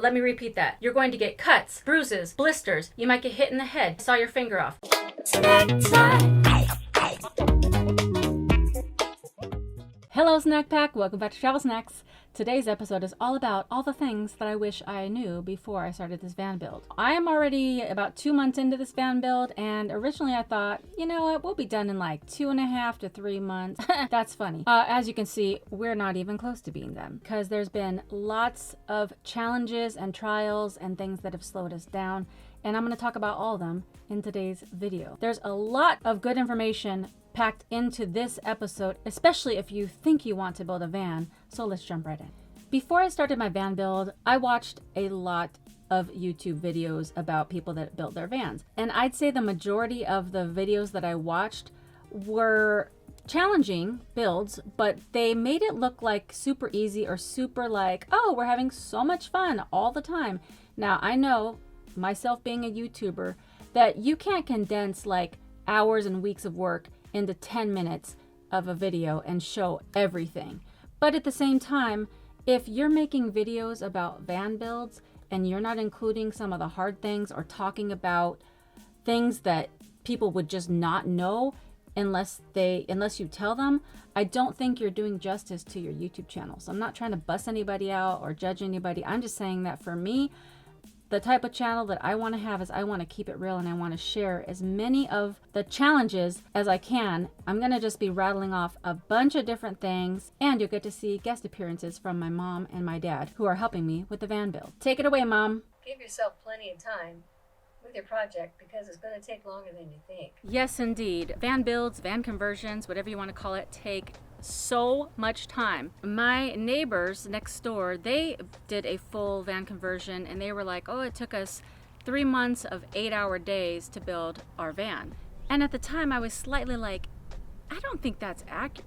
Let me repeat that. You're going to get cuts, bruises, blisters. You might get hit in the head. Saw your finger off. Hello Snack Pack, welcome back to Travel Snacks. Today's episode is all about all the things that I wish I knew before I started this van build. I am already about 2 months into this van build, and originally I thought, you know what, we'll be done in like 2.5 to 3 months. That's funny. As you can see, we're not even close to being done because there's been lots of challenges and trials and things that have slowed us down, and I'm going to talk about all of them in today's video. There's a lot of good information packed into this episode, especially if you think you want to build a van, so let's jump right in. Before I started my van build, I watched a lot of YouTube videos about people that built their vans, and I'd say the majority of the videos that I watched were challenging builds, but they made it look like super easy or super like, oh, we're having so much fun all the time. Now, I know, myself being a YouTuber, that you can't condense like hours and weeks of work into 10 minutes of a video and show everything. But at the same time, if you're making videos about van builds and you're not including some of the hard things or talking about things that people would just not know unless you tell them, I don't think you're doing justice to your YouTube channel. So I'm not trying to bust anybody out or judge anybody. I'm just saying that for me, the type of channel that I want to have is I want to keep it real and I want to share as many of the challenges as I can. I'm going to just be rattling off a bunch of different things, and you'll get to see guest appearances from my mom and my dad who are helping me with the van build. Take it away, Mom. Give yourself plenty of time with your project because it's going to take longer than you think. Yes, indeed. Van builds, van conversions, whatever you want to call it, take so much time. My neighbors next door, they did a full van conversion, and they were like, oh, it took us 3 months of 8-hour days to build our van. And at the time I was slightly like, I don't think that's accurate.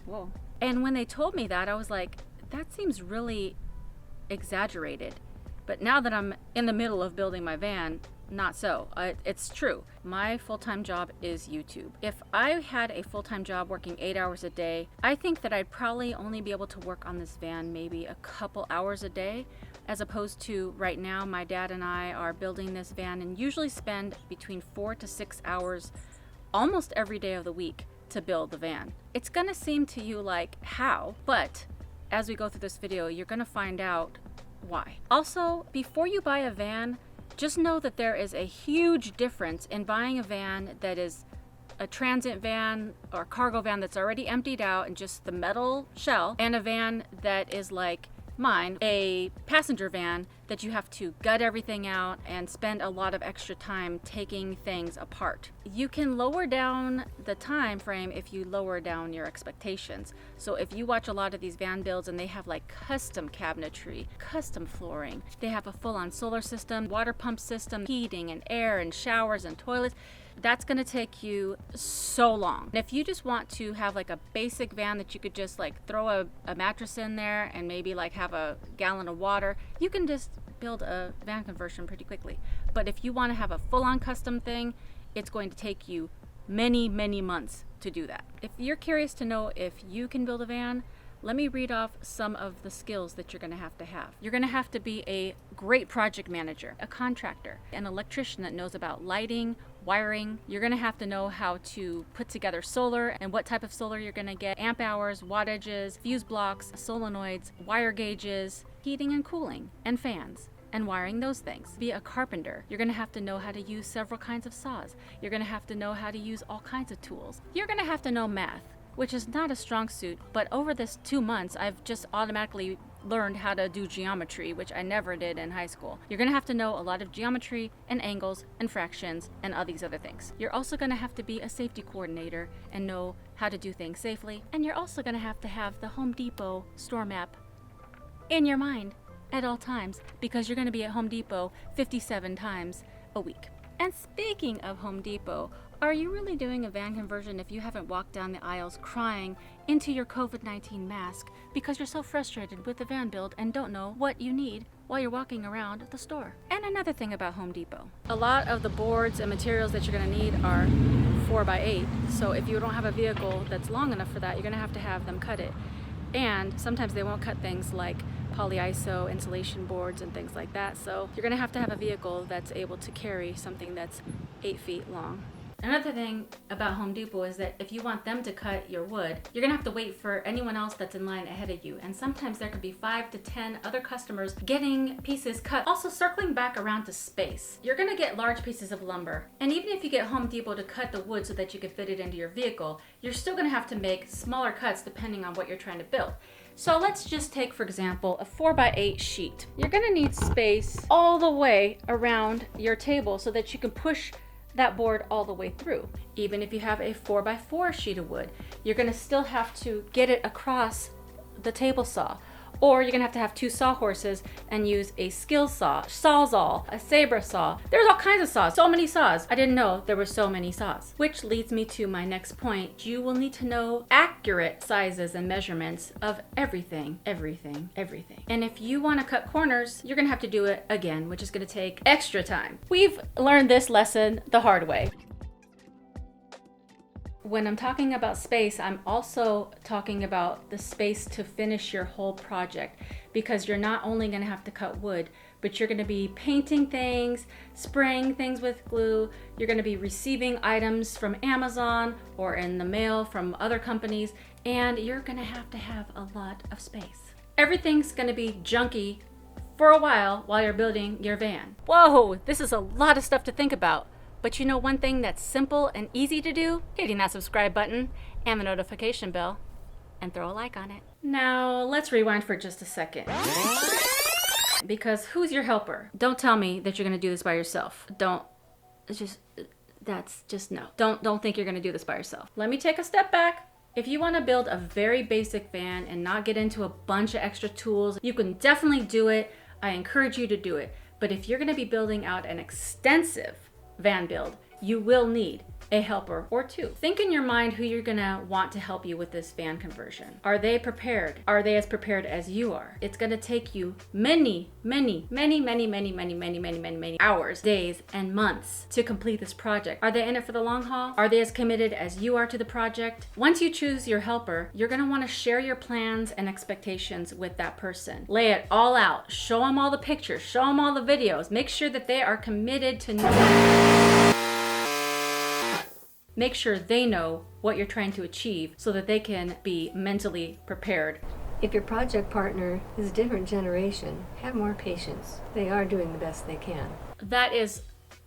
Whoa. And when they told me that, I was like, that seems really exaggerated. But now that I'm in the middle of building my van, not so. It's true. My full-time job is YouTube. If I had a full-time job working 8 hours a day, I think that I'd probably only be able to work on this van maybe a couple hours a day, as opposed to right now, my dad and I are building this van and usually spend between 4 to 6 hours almost every day of the week to build the van. It's gonna seem to you like, how? But as we go through this video, you're gonna find out why. Also, before you buy a van, just know that there is a huge difference in buying a van that is a transit van or cargo van that's already emptied out and just the metal shell, and a van that is like mine, a passenger van that you have to gut everything out and spend a lot of extra time taking things apart. You can lower down the time frame if you lower down your expectations. So if you watch a lot of these van builds and they have like custom cabinetry, custom flooring, they have a full-on solar system, water pump system, heating and air and showers and toilets, that's going to take you so long. And if you just want to have like a basic van that you could just like throw a mattress in there and maybe like have a gallon of water, you can just build a van conversion pretty quickly. But if you want to have a full-on custom thing, it's going to take you many, many months to do that. If you're curious to know if you can build a van, let me read off some of the skills that you're going to have to have. You're going to have to be a great project manager, a contractor, an electrician that knows about lighting, wiring. You're going to have to know how to put together solar and what type of solar you're going to get, amp hours, wattages, fuse blocks, solenoids, wire gauges, heating and cooling, and fans, and wiring those things. Be a carpenter. You're going to have to know how to use several kinds of saws. You're going to have to know how to use all kinds of tools. You're going to have to know math, which is not a strong suit, but over this 2 months, I've just automatically learned how to do geometry, which I never did in high school. You're going to have to know a lot of geometry and angles and fractions and all these other things. You're also going to have to be a safety coordinator and know how to do things safely. And you're also going to have the Home Depot store map in your mind at all times, because you're going to be at Home Depot 57 times a week. And speaking of Home Depot, are you really doing a van conversion if you haven't walked down the aisles crying into your COVID-19 mask because you're so frustrated with the van build and don't know what you need while you're walking around the store? And another thing about Home Depot, a lot of the boards and materials that you're going to need are 4x8. So if you don't have a vehicle that's long enough for that, you're going to have them cut it. And sometimes they won't cut things like polyiso insulation boards and things like that. So you're gonna have to have a vehicle that's able to carry something that's 8 feet long. Another thing about Home Depot is that if you want them to cut your wood, you're gonna have to wait for anyone else that's in line ahead of you. And sometimes there could be 5 to 10 other customers getting pieces cut. Also, circling back around to space, you're gonna get large pieces of lumber. And even if you get Home Depot to cut the wood so that you can fit it into your vehicle, you're still gonna have to make smaller cuts depending on what you're trying to build. So let's just take, for example, a 4x8 sheet. You're gonna need space all the way around your table so that you can push that board all the way through. Even if you have a 4x4 sheet of wood, you're gonna still have to get it across the table saw. Or you're gonna have 2 sawhorses and use a skill saw, sawzall, a saber saw. There's all kinds of saws, so many saws. I didn't know there were so many saws. Which leads me to my next point. You will need to know accurate sizes and measurements of everything. And if you wanna cut corners, you're gonna have to do it again, which is gonna take extra time. We've learned this lesson the hard way. When I'm talking about space, I'm also talking about the space to finish your whole project, because you're not only going to have to cut wood, but you're going to be painting things, spraying things with glue. You're going to be receiving items from Amazon or in the mail from other companies, and you're going to have a lot of space. Everything's going to be junky for a while you're building your van. Whoa, this is a lot of stuff to think about. But you know one thing that's simple and easy to do? Hitting that subscribe button and the notification bell, and throw a like on it. Now, let's rewind for just a second. Because who's your helper? Don't tell me that you're gonna do this by yourself. No. Don't think you're gonna do this by yourself. Let me take a step back. If you wanna build a very basic van and not get into a bunch of extra tools, you can definitely do it. I encourage you to do it. But if you're gonna be building out an extensive van build, you will need a helper or 2. Think in your mind who you're gonna want to help you with this van conversion. Are they prepared? Are they as prepared as you are? It's gonna take you many hours, days, and months to complete this project. Are they in it for the long haul? Are they as committed as you are to the project? Once you choose your helper, you're gonna wanna share your plans and expectations with that person. Lay it all out. Show them all the pictures. Show them all the videos. Make sure that they are committed to Make sure they know what you're trying to achieve so that they can be mentally prepared. If your project partner is a different generation, have more patience. They are doing the best they can. That is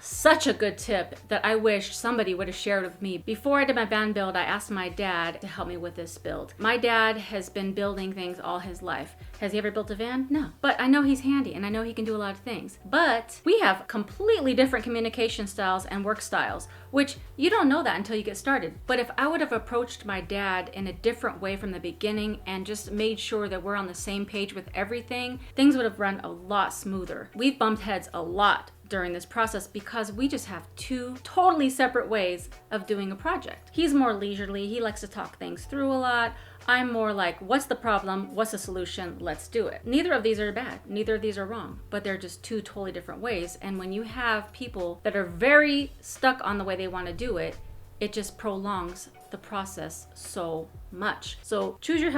such a good tip that I wish somebody would have shared with me. Before I did my van build, I asked my dad to help me with this build. My dad has been building things all his life. Has he ever built a van? No. But I know he's handy and I know he can do a lot of things. But we have completely different communication styles and work styles, which you don't know that until you get started. But if I would have approached my dad in a different way from the beginning and just made sure that we're on the same page with everything, things would have run a lot smoother. We've bumped heads a lot during this process because we just have 2 totally separate ways of doing a project. He's more leisurely, he likes to talk things through a lot. I'm more like, what's the problem? What's the solution? Let's do it. Neither of these are bad. Neither of these are wrong, but they're just 2 totally different ways. And when you have people that are very stuck on the way they want to do it, it just prolongs the process so much. So choose your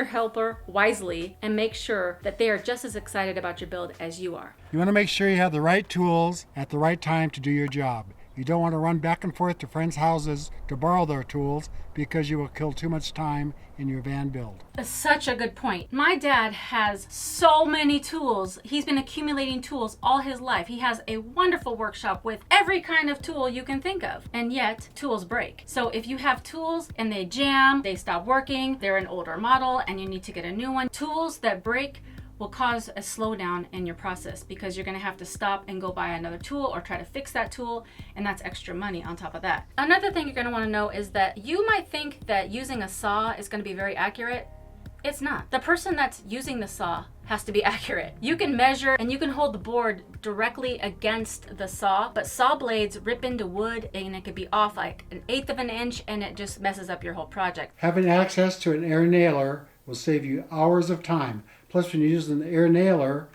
helper wisely and make sure that they are just as excited about your build as you are. You want to make sure you have the right tools at the right time to do your job. You don't want to run back and forth to friends' houses to borrow their tools because you will kill too much time in your van build. Such a good point. My dad has so many tools. He's been accumulating tools all his life. He has a wonderful workshop with every kind of tool you can think of. And yet, tools break. So if you have tools and they jam, they stop working, they're an older model and you need to get a new one, tools that break will cause a slowdown in your process because you're going to have to stop and go buy another tool or try to fix that tool, and that's extra money on top of that. Another thing you're going to want to know is that you might think that using a saw is going to be very accurate. It's not. The person that's using the saw has to be accurate. You can measure and you can hold the board directly against the saw, but saw blades rip into wood and it could be off like 1/8 of an inch and it just messes up your whole project. Having access to an air nailer will save you hours of time. Plus, when you use an air nailer,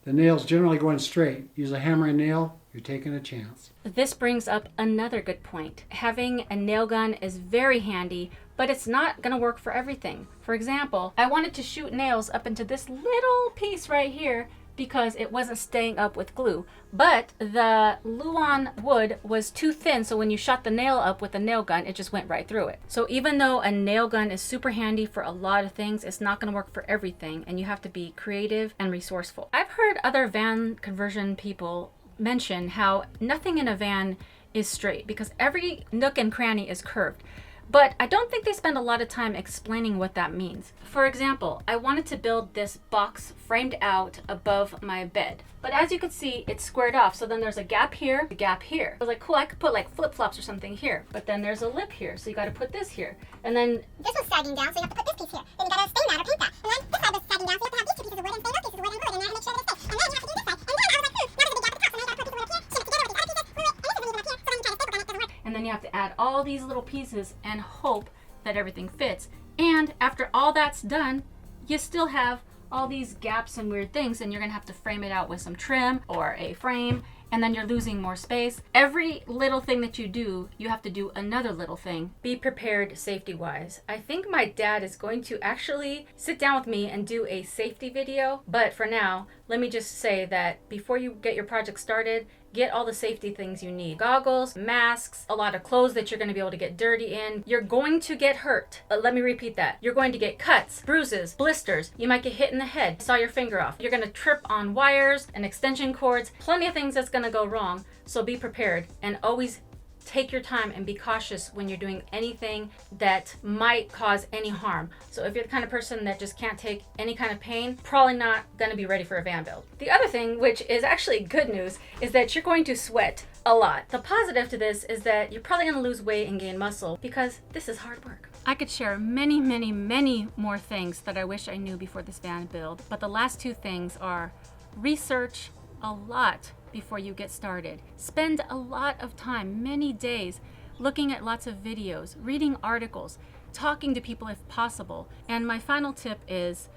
the nail's generally going straight. Use a hammer and nail, you're taking a chance. This brings up another good point. Having a nail gun is very handy, but but it's not gonna work for everything. For example, I wanted to shoot nails up into this little piece right here because it wasn't staying up with glue, but the Luan wood was too thin, so when you shot the nail up with a nail gun, it just went right through it. So even though a nail gun is super handy for a lot of things, it's not going to work for everything, and you have to be creative and resourceful. I've heard other van conversion people mention how nothing in a van is straight because every nook and cranny is curved. But I don't think they spend a lot of time explaining what that means. For example, I wanted to build this box framed out above my bed. But as you can see, it's squared off. So then there's a gap here, a gap here. I was like, cool, I could put like flip-flops or something here. But then there's a lip here, so you gotta put this here. And then this one's sagging down, so you have to put this piece here. Then you gotta stain that or paint that. And then this side was sagging down, so you have to have these two pieces of wood and stain those pieces of wood and glue it, and you have to make sure that it's safe. And then you have to do this side. And then I was like, now there's a big gap at the top, so now you gotta put a piece of wood up here, shit it together with these other pieces, glue it, and this is a little bit up here, so then you try to staple gun it, doesn't work. and then you have to add all these little pieces and hope that everything fits. And after all that's done, you still have all these gaps and weird things, and you're gonna have to frame it out with some trim or a frame, and then you're losing more space. Every little thing that you do, you have to do another little thing. Be prepared safety-wise. I think my dad is going to actually sit down with me and do a safety video, but for now, let me just say that before you get your project started, get all the safety things you need. Goggles, masks, a lot of clothes that you're going to be able to get dirty in. You're going to get hurt. Let me repeat that. You're going to get cuts, bruises, blisters. You might get hit in the head. Saw your finger off. You're going to trip on wires and extension cords. Plenty of things that's going to go wrong. So be prepared and always take your time and be cautious when you're doing anything that might cause any harm. So if you're the kind of person that just can't take any kind of pain, probably not going to be ready for a van build. The other thing, which is actually good news, is that you're going to sweat a lot. The positive to this is that you're probably going to lose weight and gain muscle because this is hard work. I could share many, many, many more things that I wish I knew before this van build, but the last two things are research a lot before you get started. Spend a lot of time, many days, looking at lots of videos, reading articles, talking to people if possible. And my final tip is,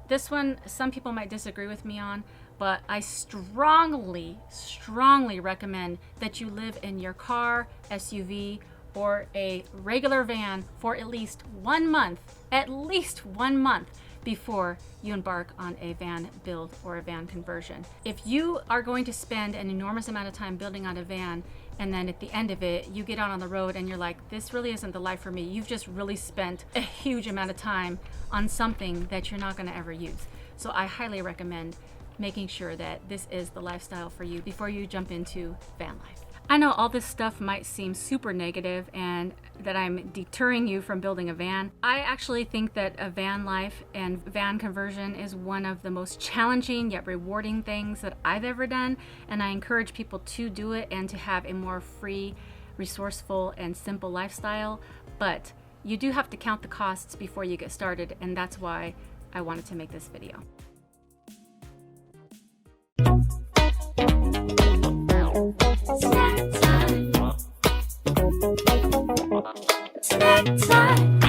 this one some people might disagree with me on, but I strongly, strongly recommend that you live in your car, SUV, or a regular van for at least 1 month, before you embark on a van build or a van conversion. If you are going to spend an enormous amount of time building on a van, and then at the end of it, you get out on the road and you're like, this really isn't the life for me, you've just really spent a huge amount of time on something that you're not gonna ever use. So I highly recommend making sure that this is the lifestyle for you before you jump into van life. I know all this stuff might seem super negative and that I'm deterring you from building a van. I actually think that a van life and van conversion is one of the most challenging yet rewarding things that I've ever done, and I encourage people to do it and to have a more free, resourceful, and simple lifestyle. But you do have to count the costs before you get started, and that's why I wanted to make this video. Snack time.